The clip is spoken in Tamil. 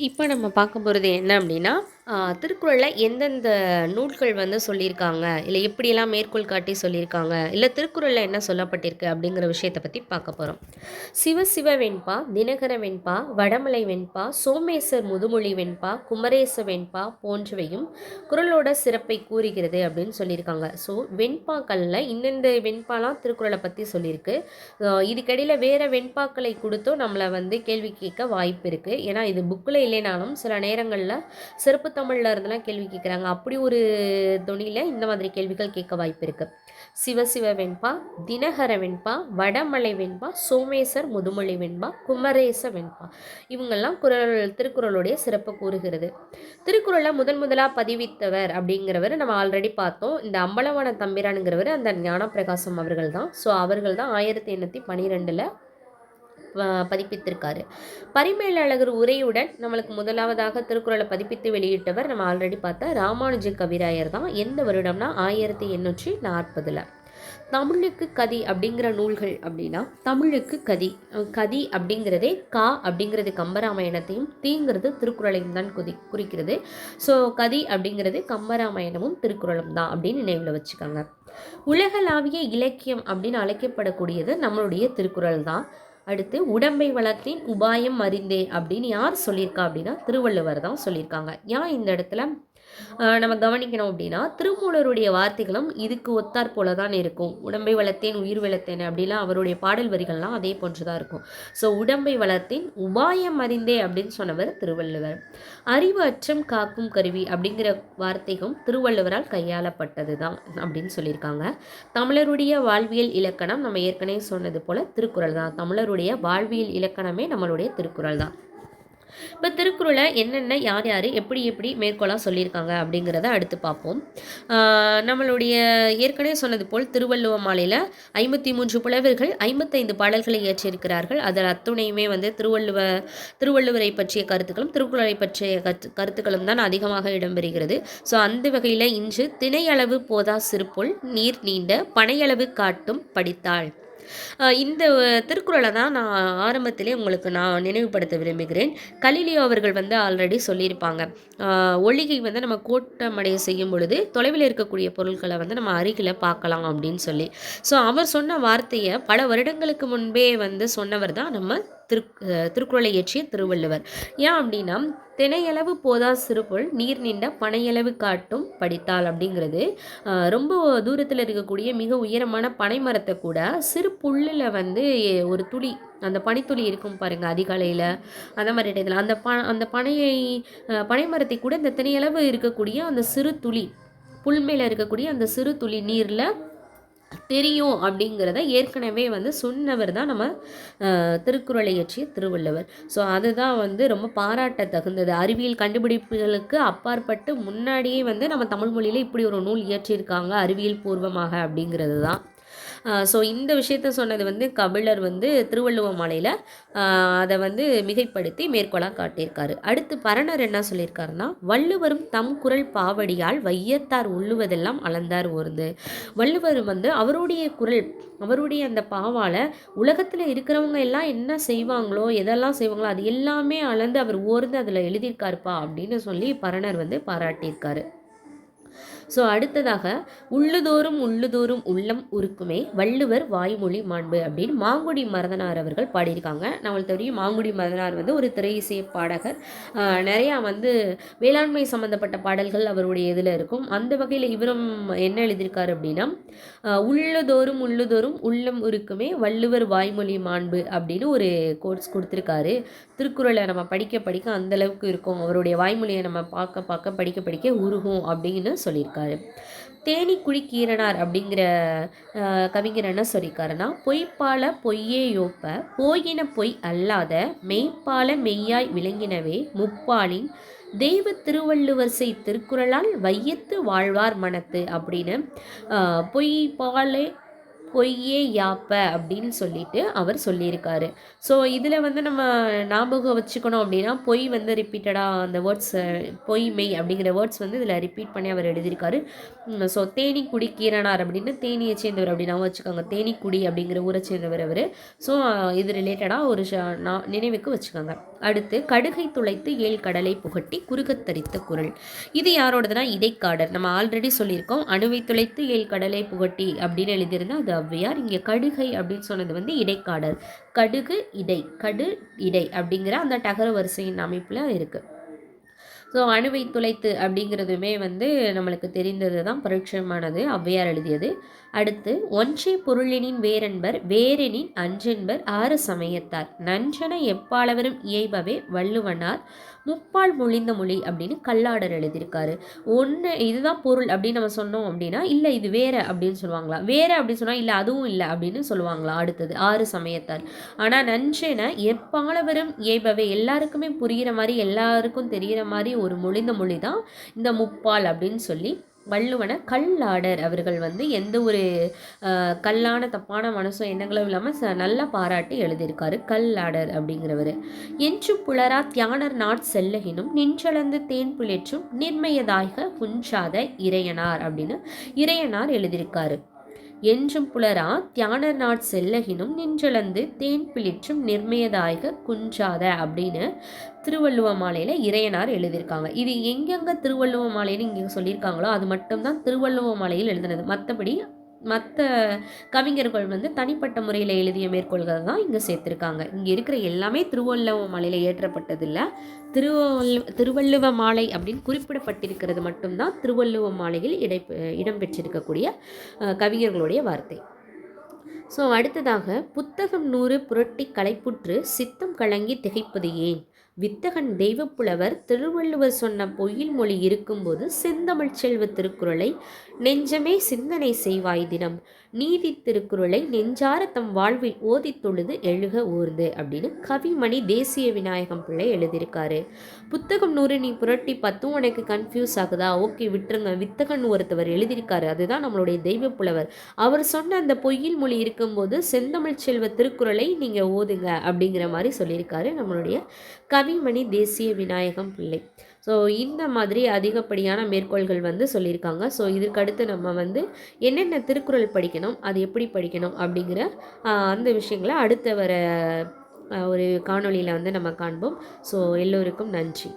இப்போ நம்ம பார்க்க போகிறது என்ன அப்படின்னா, திருக்குறளில் எந்தெந்த நூல்கள் வந்து சொல்லியிருக்காங்க, இல்லை எப்படியெல்லாம் மேற்கோள் காட்டி சொல்லியிருக்காங்க, இல்லை திருக்குறளில் என்ன சொல்லப்பட்டிருக்கு அப்படிங்கிற விஷயத்தை பற்றி பார்க்க போகிறோம். சிவசிவ வெண்பா, தினகர வெண்பா, வடமலை வெண்பா, சோமேசர் முதுமொழி வெண்பா, குமரேச வெண்பா போன்றவையும் குறளோட சிறப்பை கூறுகிறது அப்படின்னு சொல்லியிருக்காங்க. ஸோ வெண்பாக்களில் இந்தந்த வெண்பாலாம் திருக்குறளை பற்றி சொல்லியிருக்கு. இதுக்கடியில் வேறு வெண்பாக்களை கொடுத்தும் நம்மளை வந்து கேள்வி கேட்க வாய்ப்பு இருக்குது. ஏன்னா இது புக்கில் இல்லைனாலும் சில நேரங்களில் சிறப்பு தமிழில் இருந்தெல்லாம் கேள்வி கேட்குறாங்க. அப்படி ஒரு தொனியில் இந்த மாதிரி கேள்விகள் கேட்க வாய்ப்பு இருக்குது. சிவசிவ வெண்பா, தினகர வெண்பா, வடமலை வெண்பா, சோமேசர் முதுமொழி வெண்பா, குமரேச வெண்பா இவங்கெல்லாம் திருக்குறளுடைய சிறப்பு கூறுகிறது. திருக்குறளை முதலாக பதிவித்தவர் அப்படிங்கிறவர் நம்ம ஆல்ரெடி பார்த்தோம். இந்த அம்பலவான தம்பிரானுங்கிறவர் அந்த ஞானப்பிரகாசம் அவர்கள் தான். ஸோ அவர்கள் தான் 1812 பதிப்பித்திருக்காரு. பரிமேலழகர் உரையுடன் நம்மளுக்கு முதலாவதாக திருக்குறளை பதிப்பித்து வெளியிட்டவர் நம்ம ஆல்ரெடி பார்த்த ராமானுஜ கவிராயர் தான். எந்த வருடம்னா 1840. தமிழுக்கு கதி அப்படிங்கிற நூல்கள் அப்படின்னா, தமிழுக்கு கதி கதி அப்படிங்கிறதே அப்படிங்கிறது கம்பராமாயணத்தையும், தீங்கிறது திருக்குறளையும் தான் குறிக்கிறது. ஸோ கதி அப்படிங்கிறது கம்பராமாயணமும் திருக்குறளும் தான் அப்படின்னு நினைவில் வச்சுக்கோங்க. உலகளாவிய இலக்கியம் அப்படின்னு அழைக்கப்படக்கூடியது நம்மளுடைய திருக்குறள் தான். அடுத்து உடம்பை வளர்த்தேன் உபாயம் அறிந்தே அப்படின்னு யார் சொல்லியிருக்கா அப்படின்னா திருவள்ளுவர் தான் சொல்லியிருக்காங்க. ஏன் இந்த இடத்துல நம்ம கவனிக்கணும் அப்படின்னா, திருமூலருடைய வார்த்தைகளும் இதுக்கு ஒத்தார் போல தான் இருக்கும். உடம்பை வளர்த்தேன் உயிர் வளர்த்தேன் அப்படிலாம் அவருடைய பாடல் வரிகள்லாம் அதே போன்று தான் இருக்கும். ஸோ உடம்பை வளர்த்தேன் உபாயம் அறிந்தே அப்படின்னு சொன்னவர் திருவள்ளுவர். அறிவு அச்சம் காக்கும் கருவி அப்படிங்கிற வார்த்தையும் திருவள்ளுவரால் கையாளப்பட்டது தான் அப்படின்னு சொல்லியிருக்காங்க. தமிழருடைய வாழ்வியல் இலக்கணம் நம்ம ஏற்கனவே சொன்னது போல திருக்குறள் தான். தமிழருடைய வாழ்வியல் இலக்கணமே நம்மளுடைய திருக்குறள் தான். இப்போ திருக்குறளை என்னென்ன யார் யார் எப்படி எப்படி மேற்கோளாக சொல்லியிருக்காங்க அப்படிங்கிறத அடுத்து பார்ப்போம். நம்மளுடைய ஏற்கனவே சொன்னது போல் திருவள்ளுவ மாலையில் 53 புலவர்கள் 55 பாடல்களை இயற்றியிருக்கிறார்கள். அதில் அத்துணையுமே வந்து திருவள்ளுவரை பற்றிய கருத்துக்களும் திருக்குறளை பற்றிய கருத்துக்களும் தான் அதிகமாக இடம்பெறுகிறது. ஸோ அந்த வகையில் இன்று திணையளவு போதா சிறுபொல் நீர் நீண்ட பனையளவு காட்டும் படித்தாள். இந்த திருக்குறளை தான் நான் ஆரம்பத்திலே உங்களுக்கு நான் நினைவுபடுத்த விரும்புகிறேன். கலீலியோ அவர்கள் வந்து ஆல்ரெடி சொல்லியிருப்பாங்க, ஒளிகை வந்து நம்ம கூட்டமடைய செய்யும் பொழுது தொலைவில் இருக்கக்கூடிய பொருட்களை வந்து நம்ம அருகில் பார்க்கலாம் அப்படின்னு சொல்லி. ஸோ அவர் சொன்ன வார்த்தையை பல வருடங்களுக்கு முன்பே வந்து சொன்னவர் தான் நம்ம திருக்குறளை இயற்றிய திருவள்ளுவர். ஏன் அப்படின்னா, தினையளவு போதா சிறுபொல் நீர் நீண்ட பனையளவு காட்டும் படித்தாள் அப்படிங்கிறது ரொம்ப தூரத்தில் இருக்கக்கூடிய மிக உயரமான பனை மரத்தை கூட சிறு புல்லில் வந்து ஒரு துளி, அந்த பனித்துளி இருக்கும் பாருங்கள் அதிகாலையில் அந்த மாதிரி இடத்துல அந்த பனை மரத்தை கூட இந்த தினையளவு இருக்கக்கூடிய அந்த சிறு துளி, புல் மேலே இருக்கக்கூடிய அந்த சிறு துளி நீரில் தெரியும் அப்படிங்கிறத ஏற்கனவே வந்து சொன்னவர் தான் நம்ம திருக்குறளை இயற்றிய திருவள்ளுவர். ஸோ அதுதான் வந்து ரொம்ப பாராட்ட தகுந்தது. அறிவியல் கண்டுபிடிப்புகளுக்கு அப்பாற்பட்டு முன்னாடியே வந்து நம்ம தமிழ் மொழியில் இப்படி ஒரு நூல் இயற்றியிருக்காங்க அறிவியல் பூர்வமாக அப்படிங்கிறது தான். ஸோ இந்த விஷயத்த சொன்னது வந்து கபிலர் வந்து திருவள்ளுவ மாலையில் அதை வந்து மிகைப்படுத்தி மேற்கோளாக காட்டியிருக்காரு. அடுத்து பரணர் என்ன சொல்லியிருக்காருன்னா, வள்ளுவரும் தம் குரல் பாவடியால் வையத்தார் உள்ளுவதெல்லாம் அளந்தார் ஓர்ந்து. வள்ளுவர் வந்து அவருடைய குரல், அவருடைய அந்த பாவால் உலகத்தில் இருக்கிறவங்க எல்லாம் என்ன செய்வாங்களோ எதெல்லாம் செய்வாங்களோ அது எல்லாமே அளந்து அவர் ஓர்ந்து அதில் எழுதியிருக்காருப்பா அப்படின்னு சொல்லி பரணர் வந்து பாராட்டியிருக்காரு. ஸோ அடுத்ததாக உள்ளுதோறும் உள்ளம் உருக்குமே வள்ளுவர் வாய்மொழி மாண்பு அப்படின்னு மாங்குடி மருதனார் அவர்கள் பாடியிருக்காங்க. நம்மளுக்கு தெரியும் மாங்குடி மருதனார் வந்து ஒரு திரை இசை பாடகர். நிறையா வந்து வேளாண்மை சம்மந்தப்பட்ட பாடல்கள் அவருடைய இதில் இருக்கும். அந்த வகையில் இவரும் என்ன எழுதியிருக்காரு அப்படின்னா, உள்ளுதோறும் உள்ளம் உருக்குமே வள்ளுவர் வாய்மொழி மாண்பு அப்படின்னு ஒரு கோட்ஸ் கொடுத்துருக்காரு. திருக்குறளை நம்ம படிக்க அந்தளவுக்கு இருக்கும், அவருடைய வாய்மொழியை நம்ம பார்க்க படிக்க உருகும் அப்படின்னு சொல்லியிருக்காரு. தேனி கீரனார் அப்படிங்கிற கவிஞர் என்ன சொல்லியிருக்காருன்னா, பொய்ப்பால பொய்யே யோப்ப போயின பொய் அல்லாத மெய்ப்பால மெய்யாய் விளங்கினவே முப்பாலின் தெய்வ திருவள்ளுவர் செய் திருக்குறளால் வையத்து வாழ்வார் மனத்து அப்படின்னு பொய்ப்பாலே பொய்யே யாப்ப அப்படின்னு சொல்லிட்டு அவர் சொல்லியிருக்காரு. ஸோ இதில் வந்து நம்ம ஞாபகம் வச்சுக்கணும் அப்படின்னா, பொய் வந்து ரிப்பீட்டடாக அந்த வேர்ட்ஸ் பொய் மெய் அப்படிங்கிற வேர்ட்ஸ் வந்து இதில் ரிப்பீட் பண்ணி அவர் எழுதியிருக்காரு. ஸோ தேனீக்குடி கீரனார் அப்படின்னு தேனியை சேர்ந்தவர் அப்படின்னா வச்சுக்கோங்க. தேனீக்குடி அப்படிங்கிற ஊரை சேர்ந்தவர் அவர். ஸோ இது ரிலேட்டடாக ஒரு நினைவுக்கு வச்சுக்கோங்க. அடுத்து கடுகை துளைத்து ஏழு கடலை புகட்டி குறுகத்தரித்த குரல். இது யாரோடதுன்னா இடைக்காடர். நம்ம ஆல்ரெடி சொல்லியிருக்கோம். அணுவை துளைத்து ஏழு கடலை புகட்டி அப்படின்னு எழுதியிருந்தா அது ஔவையார். இங்கே கடுகை அப்படின்னு சொன்னது வந்து இடைக்காடர். கடுகு இடை, கடு இடை அப்படிங்கிற அந்த டகர வரிசையின் அமைப்பில் இருக்குது. ஸோ அணுவை துளைத்து அப்படிங்கிறதுமே வந்து நம்மளுக்கு தெரிந்தது தான், பரிட்சயமானது, ஔவையார் எழுதியது. அடுத்து ஒன்றே பொருளினின் வேரென்பர் வேரெனின் அஞ்சென்பர் ஆறு சமயத்தார் நன்றன எப்பாளவரும் இயைபவே வள்ளுவனார் முப்பால் மொழிந்த மொழி அப்படின்னு கல்லாடர் எழுதியிருக்காரு. ஒன்று இதுதான் பொருள் அப்படின்னு நம்ம சொன்னோம் அப்படின்னா, இல்லை இது வேற அப்படின்னு சொல்லுவாங்களா, வேற அப்படின்னு சொன்னால் இல்லை அதுவும் இல்லை அப்படின்னு சொல்லுவாங்களா. அடுத்தது ஆறு சமயத்தார். ஆனால் நன்றென எப்பாளவரும் இயைபவே எல்லாருக்குமே புரிகிற மாதிரி எல்லாருக்கும் தெரிகிற மாதிரி ஒரு மொழிந்த மொழி தான் இந்த முப்பால் அப்படின்னு சொல்லி வள்ளுவனை கல்லாடர் அவர்கள் வந்து எந்த ஒரு கல்லான தப்பான மனசோ எண்ணங்களும் இல்லாமல் நல்லா பாராட்டி எழுதியிருக்காரு கல்லாடர் அப்படிங்கிறவர். என்று புலரா தியானர் நாட் செல்லகினும் நின்றளந்து தேன் பிழைற்றும் நிர்மயதாய்க குஞ்சாத இறையனார் அப்படின்னு இறையனார் எழுதியிருக்காரு. என்றும் புலரா தியானர் நாட் செல்லகினும் நின்றளந்து தேன் பிளிற்றும் நிர்மயதாய்க குஞ்சாத அப்படின்னு திருவள்ளுவ மாலையில் இறையனார் எழுதியிருக்காங்க. இது எங்கெங்கே திருவள்ளுவ மாலைன்னு இங்கே சொல்லியிருக்காங்களோ அது மட்டும்தான் திருவள்ளுவ மாலையில் எழுதினது. மற்றபடி மற்ற கவிஞர்கள் வந்து தனிப்பட்ட முறையில் எழுதிய மேற்கோள்கள் தான் இங்கே சேர்த்துருக்காங்க. இங்கே இருக்கிற எல்லாமே திருவள்ளுவ மாலையில் ஏற்றப்பட்டதில்லை. திருவள்ளுவ மாலை அப்படின்னு குறிப்பிடப்பட்டிருக்கிறது மட்டும்தான் திருவள்ளுவ மாலையில் இடம்பெற்றிருக்கக்கூடிய கவிஞர்களுடைய வார்த்தை. ஸோ அடுத்ததாக புத்தகம் 100 புரட்டி களைப்புற்று சித்தம் கலங்கி திகைப்பது ஏன்? வித்தகன் தெய்வப்புலவர் திருவள்ளுவர் சொன்ன பொய்யில் மொழி இருக்கும்போது செந்தமிழ் செல்வ திருக்குறளை நெஞ்சமே சிந்தனை செய்வாய் தினம் நீதி திருக்குறளை நெஞ்சார தம் வாழ்வில் ஓதி தொழுது எழுக ஊர்ந்து அப்படின்னு கவிமணி தேசிய விநாயகம் பிள்ளை எழுதியிருக்காரு. புத்தகம் 100 நீ புரட்டி 10 உனக்கு கன்ஃபியூஸ் ஆகுதா? ஓகே விட்டுருங்க. வித்தகன் ஒருத்தவர் எழுதியிருக்காரு, அதுதான் நம்மளுடைய தெய்வப்புலவர். அவர் சொன்ன அந்த பொய்யில் மொழி இருக்கும்போது செந்தமிழ் செல்வ திருக்குறளை நீங்கள் ஓதுங்க அப்படிங்கிற மாதிரி சொல்லியிருக்காரு நம்மளுடைய கவிமணி தேசிய விநாயகம் பிள்ளை. ஸோ இந்த மாதிரி அதிகப்படியான மேற்கோள்கள் வந்து சொல்லியிருக்காங்க. ஸோ இதற்கடுத்து நம்ம வந்து என்னென்ன திருக்குறள் படிக்கணும், அது எப்படி படிக்கணும் அப்படிங்கிற அந்த விஷயங்களை அடுத்த வர ஒரு காணொளியில் வந்து நம்ம காண்போம். ஸோ எல்லோருக்கும் நன்றி.